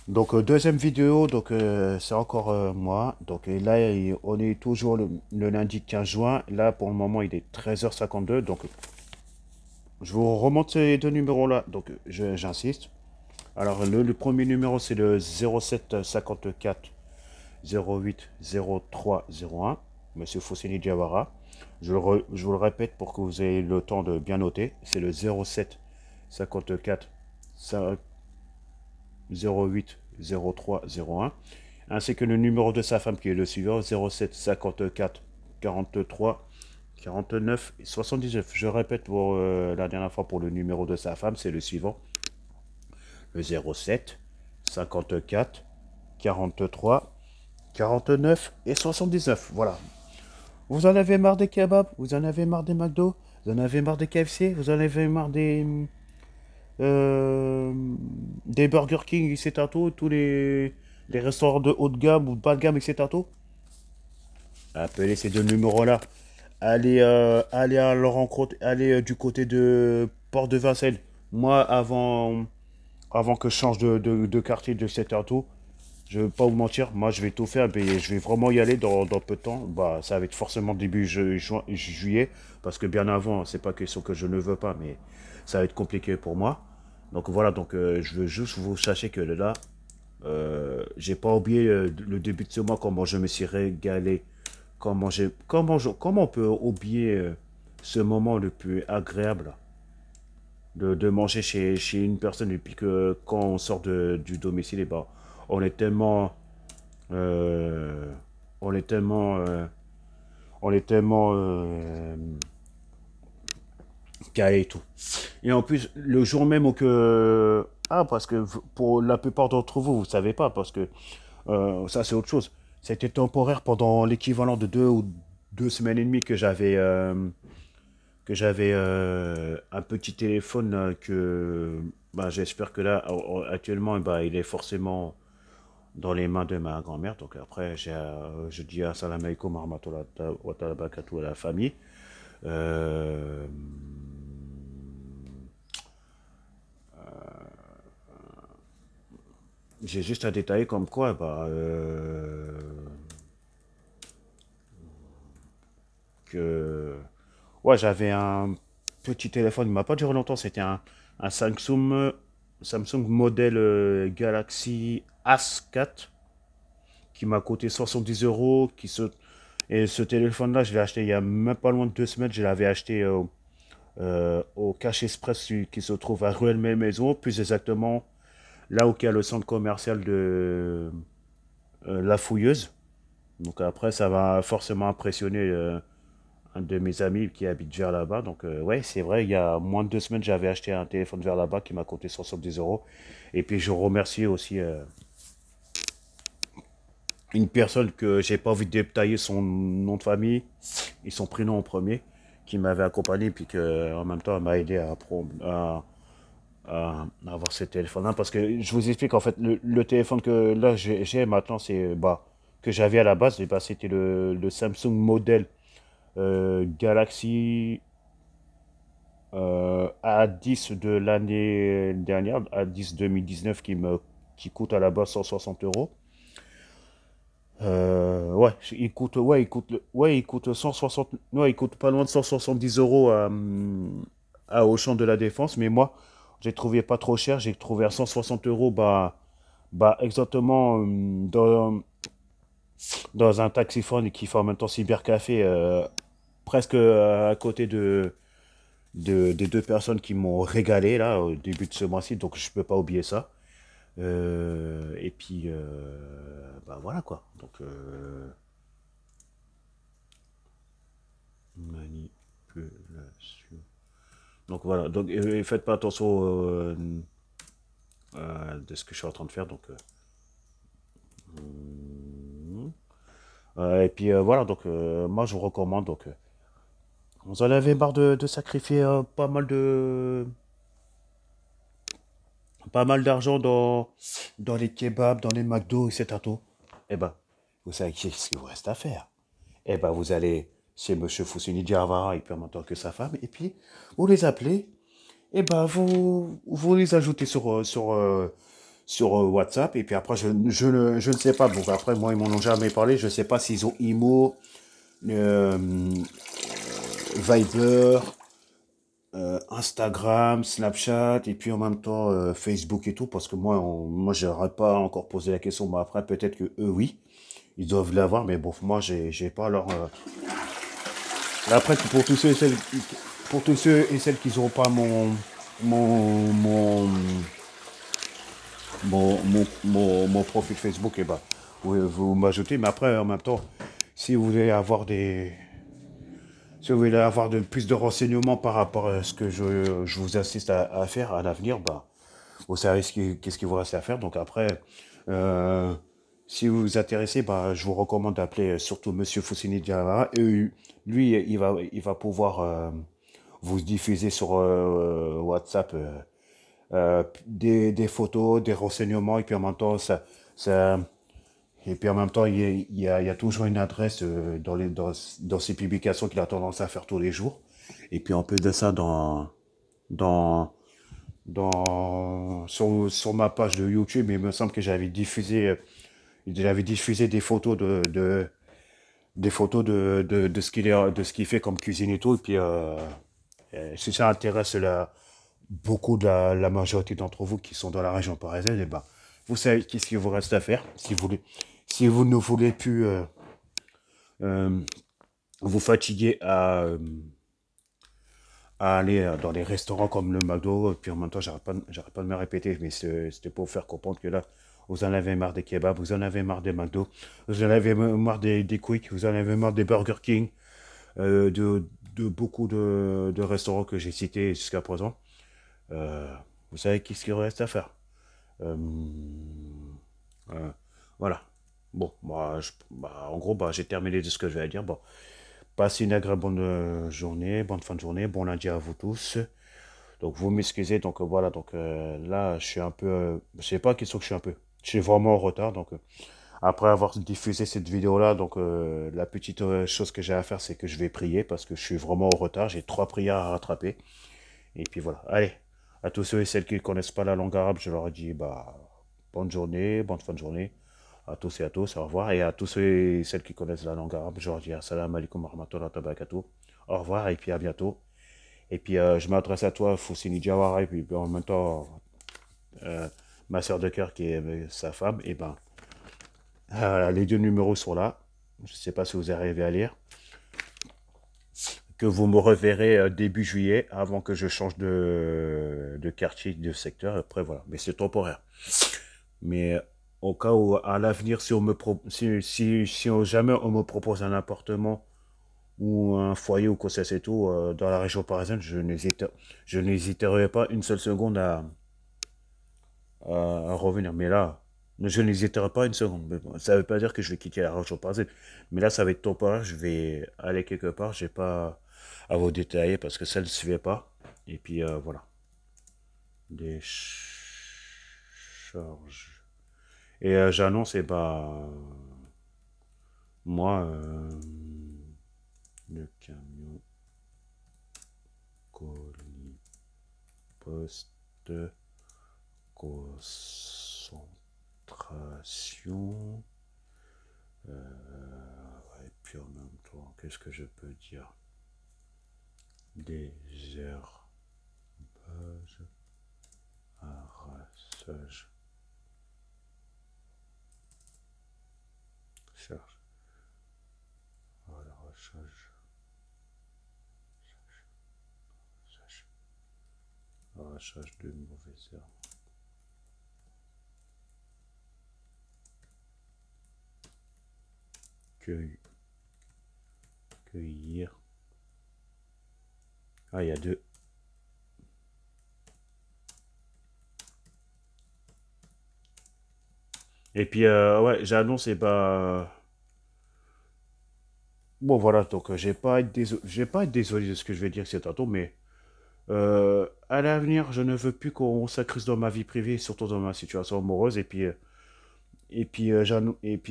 Donc deuxième vidéo, donc c'est encore moi. Donc et là on est toujours le lundi 15 juin. Là pour le moment il est 13h52. Donc je vous remonte ces deux numéros là. Donc j'insiste. Alors le premier numéro c'est le 07 54 08 03 01. Monsieur Fousseni Diawara. Je vous le répète pour que vous ayez le temps de bien noter. C'est le 07 54 08 03 01, ainsi que le numéro de sa femme qui est le suivant, 07 54 43 49 et 79. Je répète pour la dernière fois pour le numéro de sa femme, c'est le suivant, le 07 54 43 49 et 79. Voilà. Vous en avez marre des kebabs, vous en avez marre des McDo, vous en avez marre des KFC, vous en avez marre euh, des Burger King, etc. Tous les restaurants de haut de gamme ou de bas de gamme, etc. Appelez ces deux numéros-là. Allez à leur rencontre, allez du côté de Port de Vincennes. Moi, avant que je change de quartier de cet tout, je vais pas vous mentir, moi je vais tout faire, mais je vais vraiment y aller dans peu de temps. Bah, ça va être forcément début juillet, parce que bien avant, c'est pas question que je ne veux pas, mais ça va être compliqué pour moi. Donc voilà, donc je veux juste vous sachez que là, j'ai pas oublié le début de ce mois, comment je me suis régalé, comment on peut oublier ce moment le plus agréable de manger chez une personne, et puis que quand on sort du domicile, et ben, on est tellement euh, on est tellement on est tellement calé et tout. Et en plus, le jour même où que parce que pour la plupart d'entre vous, vous savez pas, parce que ça c'est autre chose. C'était temporaire pendant l'équivalent de 2 semaines et demie que j'avais un petit téléphone que bah, j'espère que là actuellement bah, il est forcément dans les mains de ma grand-mère. Donc après je dis assalamu alaikum warahmatullahi wa barakatuh à la famille. Euh, j'ai juste à détailler comme quoi bah, que ouais, j'avais un petit téléphone, il m'a pas duré longtemps, c'était un Samsung modèle Galaxy As 4 qui m'a coûté 70 euros. Et ce téléphone-là, je l'ai acheté il y a même pas loin de 2 semaines. Je l'avais acheté au Cash Express qui se trouve à Ruelle Maison, plus exactement là où il y a le centre commercial de La Fouilleuse. Donc après, ça va forcément impressionner un de mes amis qui habite vers là-bas. Donc ouais, c'est vrai, il y a moins de 2 semaines, j'avais acheté un téléphone vers là-bas qui m'a coûté 70 euros. Et puis je remercie aussi une personne que j'ai pas envie de détailler son nom de famille et son prénom en premier, qui m'avait accompagné, puis que en même temps elle m'a aidé à avoir ce téléphone-là. Parce que je vous explique, en fait, le téléphone que là j'ai maintenant, c'est bah, que j'avais à la base, et bah, c'était le Samsung modèle Galaxy A10 de l'année dernière, A10 2019, qui coûte à la base 160 euros. Ouais, il coûte 160, ouais, il coûte pas loin de 170 euros à Auchan de la Défense, mais moi, j'ai trouvé pas trop cher, j'ai trouvé à 160 euros, bah, exactement dans un taxiphone qui fait en même temps cybercafé, presque à côté des deux personnes qui m'ont régalé là au début de ce mois-ci, donc je peux pas oublier ça. Et puis, bah voilà quoi. Donc, manipulation. Donc voilà. Donc, faites pas attention de ce que je suis en train de faire. Donc, et puis voilà. Donc, moi, je vous recommande. Donc, vous en avez marre de sacrifier pas mal d'argent dans les kebabs, dans les McDo, etc. Tout. Eh ben, vous savez ce qu'il vous reste à faire. Eh ben, vous allez chez Monsieur Foussini Diawara, et puis en même temps que sa femme, et puis vous les appelez, et ben, vous les ajoutez sur WhatsApp. Et puis après, je ne sais pas. Donc après, moi, ils m'en ont jamais parlé. Je ne sais pas s'ils ont Imo, euh, Viber, Instagram, Snapchat, et puis en même temps Facebook et tout. Parce que moi, j'aurais pas encore posé la question. Mais après, peut-être que eux, oui, ils doivent l'avoir. Mais bon, moi, j'ai pas leur. Après, pour tous ceux et celles qui n'ont pas mon, mon, mon profil Facebook, eh ben, vous m'ajoutez. Mais après, en même temps, si vous voulez avoir si vous voulez avoir plus de renseignements par rapport à ce que je vous assiste à faire à l'avenir, bah, vous savez qu'est-ce qu'il vous reste à faire. Donc après, euh, si vous vous intéressez, bah, je vous recommande d'appeler surtout Monsieur Foussini Diawara. Et lui, il va pouvoir vous diffuser sur WhatsApp des photos, des renseignements, et puis en même temps, ça, et puis en même temps, il y a toujours une adresse dans ses publications qu'il a tendance à faire tous les jours. Et puis en plus de ça, dans, sur ma page de YouTube, il me semble que j'avais diffusé des photos des photos de ce qu'il fait comme cuisine et tout. Et puis, si ça intéresse beaucoup de la majorité d'entre vous qui sont dans la région parisienne, et ben, vous savez qu'est-ce qu'il vous reste à faire. Si vous ne voulez plus euh, vous fatiguer à aller dans les restaurants comme le McDo, et puis en même temps, j'arrête pas de me répéter, mais c'était pour vous faire comprendre que là, vous en avez marre des kebabs, vous en avez marre des McDo, vous en avez marre des Quick, vous en avez marre des Burger King, de beaucoup de restaurants que j'ai cités jusqu'à présent. Euh, vous savez qu'est-ce qu'il reste à faire. Euh, euh, voilà. Bon, en gros, j'ai terminé de ce que je vais dire. Bon, passez une agréable bonne journée, bonne fin de journée, bon lundi à vous tous. Donc, vous m'excusez. Donc, voilà. Donc, là, je suis un peu. Je sais pas, question que je suis un peu. Je suis vraiment en retard. Donc, après avoir diffusé cette vidéo-là, donc, la petite chose que j'ai à faire, c'est que je vais prier parce que je suis vraiment en retard. J'ai 3 prières à rattraper. Et puis, voilà. Allez. À tous ceux et celles qui ne connaissent pas la langue arabe, je leur dis, bah, bonne journée, bonne fin de journée. À tous et à tous, au revoir. Et à tous ceux et celles qui connaissent la langue arabe, je leur dis assalamu alaikum wa rahmatullahi wa barakatuh. Au revoir et puis à bientôt. Et puis je m'adresse à toi, Foussini Diawara, et puis en même temps, euh, ma soeur de cœur qui est sa femme. Et ben, les deux numéros sont là. Je ne sais pas si vous arrivez à lire. Que vous me reverrez début juillet, avant que je change de quartier, de secteur. Après, voilà. Mais c'est temporaire. Mais au cas où, à l'avenir, si jamais on me propose un appartement ou un foyer ou quoi que ce soit et tout, dans la région parisienne, je n'hésiterai pas une seule seconde à revenir. Mais là, je n'hésiterai pas une seconde. Mais bon, ça ne veut pas dire que je vais quitter la région parisienne. Mais là, ça va être temporaire. Je vais aller quelque part. Je n'ai pas à vous détailler parce que ça ne se fait pas. Et puis voilà. Des charges. Et j'annonce, et bah, moi, le camion colis poste concentration. Et puis en même temps, qu'est-ce que je peux dire? Désherbage, arrachage, cherche, arrachage, arrachage de mauvaises herbes. Cueillir. Ah, il y a deux. Et puis, ouais, j'annonce, et bah. Bon, voilà, donc, je vais pas être désolé de ce que je vais dire c'est tantôt, mais à l'avenir, je ne veux plus qu'on s'accruse dans ma vie privée, surtout dans ma situation amoureuse, et puis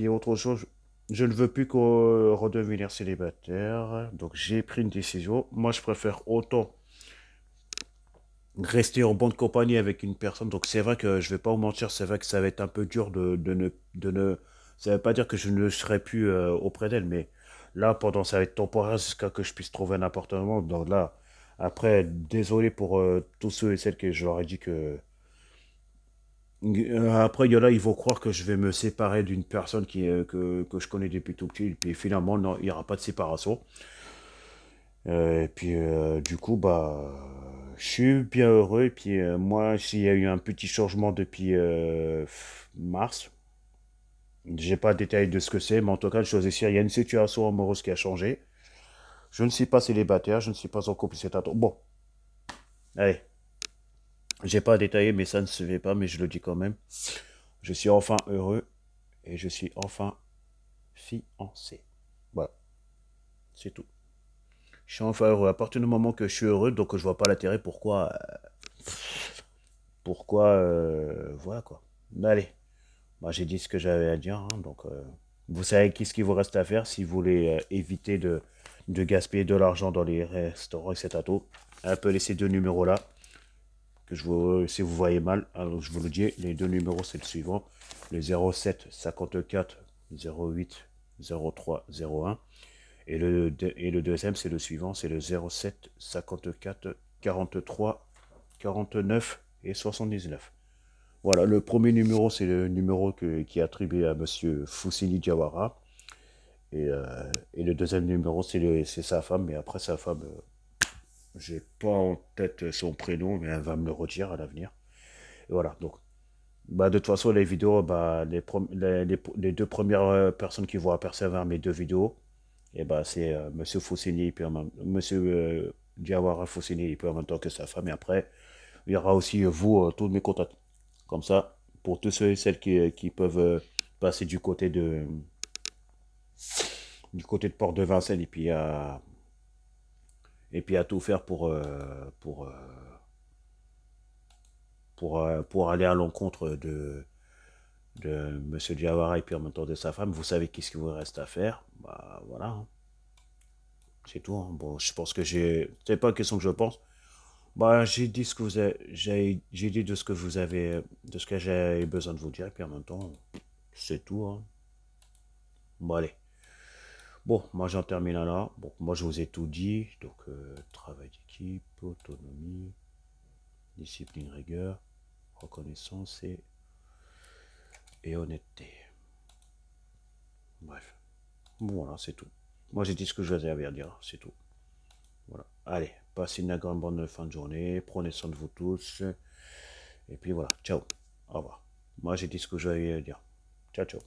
autre chose, je ne veux plus qu'on redevenir célibataire, donc j'ai pris une décision. Moi, je préfère autant rester en bonne compagnie avec une personne. Donc c'est vrai que je vais pas vous mentir, c'est vrai que ça va être un peu dur de ne. Ça veut pas dire que je ne serai plus auprès d'elle, mais là, pendant, ça va être temporaire jusqu'à que je puisse trouver un appartement. Donc là, après, désolé pour tous ceux et celles que je leur ai dit que. Après, il y en a, ils vont croire que je vais me séparer d'une personne que je connais depuis tout petit. Et puis finalement, non, il n'y aura pas de séparation. Et puis, du coup, bah, je suis bien heureux. Et puis, moi, s'il y a eu un petit changement depuis mars, j'ai pas détaillé de ce que c'est, mais en tout cas, je chose est sûre, il y a une situation amoureuse qui a changé. Je ne suis pas célibataire, je ne suis pas en couple, c'est un bon. Allez, j'ai pas détaillé, mais ça ne se fait pas, mais je le dis quand même. Je suis enfin heureux et je suis enfin fiancé. Voilà, c'est tout. Je suis enfin heureux. À partir du moment que je suis heureux, donc je vois pas l'intérêt voilà quoi. Mais allez, moi j'ai dit ce que j'avais à dire, hein, donc vous savez qu'est-ce qu'il vous reste à faire si vous voulez éviter de gaspiller de l'argent dans les restaurants, etc. Appelez ces deux numéros là, si vous voyez mal, alors je vous le dis, les deux numéros c'est le suivant, le 07 54 08 03 01. Et le deuxième, c'est le suivant, c'est le 07 54 43 49 et 79. Voilà, le premier numéro, c'est le numéro qui est attribué à Monsieur Foussini Diawara. Et le deuxième numéro, c'est sa femme. Mais après, sa femme, j'ai pas en tête son prénom, mais elle va me le redire à l'avenir. Et voilà, donc, bah, de toute façon, les vidéos, bah, les deux premières personnes qui vont apercevoir mes deux vidéos, et bah, c'est Monsieur Foussini, puis Monsieur Diawara Foussini, et puis en même temps que sa femme. Et après, il y aura aussi vous, tous mes contacts. Comme ça, pour tous ceux et celles qui peuvent passer du côté de Port de Vincennes et puis à tout faire pour aller à l'encontre de Monsieur Diawara et puis en même temps de sa femme, vous savez qu'est-ce qu'il vous reste à faire. Bah voilà, hein. C'est tout, hein. Bon, je pense que c'est pas une question que je pense. Bah, j'ai dit ce que vous avez, j'ai dit de ce que vous avez, de ce que j'ai besoin de vous dire, et puis en même temps, c'est tout, hein. Bon, allez. Bon, moi j'en termine là. Bon, moi je vous ai tout dit. Donc, travail d'équipe, autonomie, discipline, rigueur, reconnaissance et honnêteté. Bref. Bon, voilà, c'est tout. Moi j'ai dit ce que je vous avais à dire, c'est tout. Voilà. Allez, passez une grande bonne fin de journée. Prenez soin de vous tous. Et puis voilà, ciao. Au revoir. Moi j'ai dit ce que j'avais à dire. Ciao, ciao.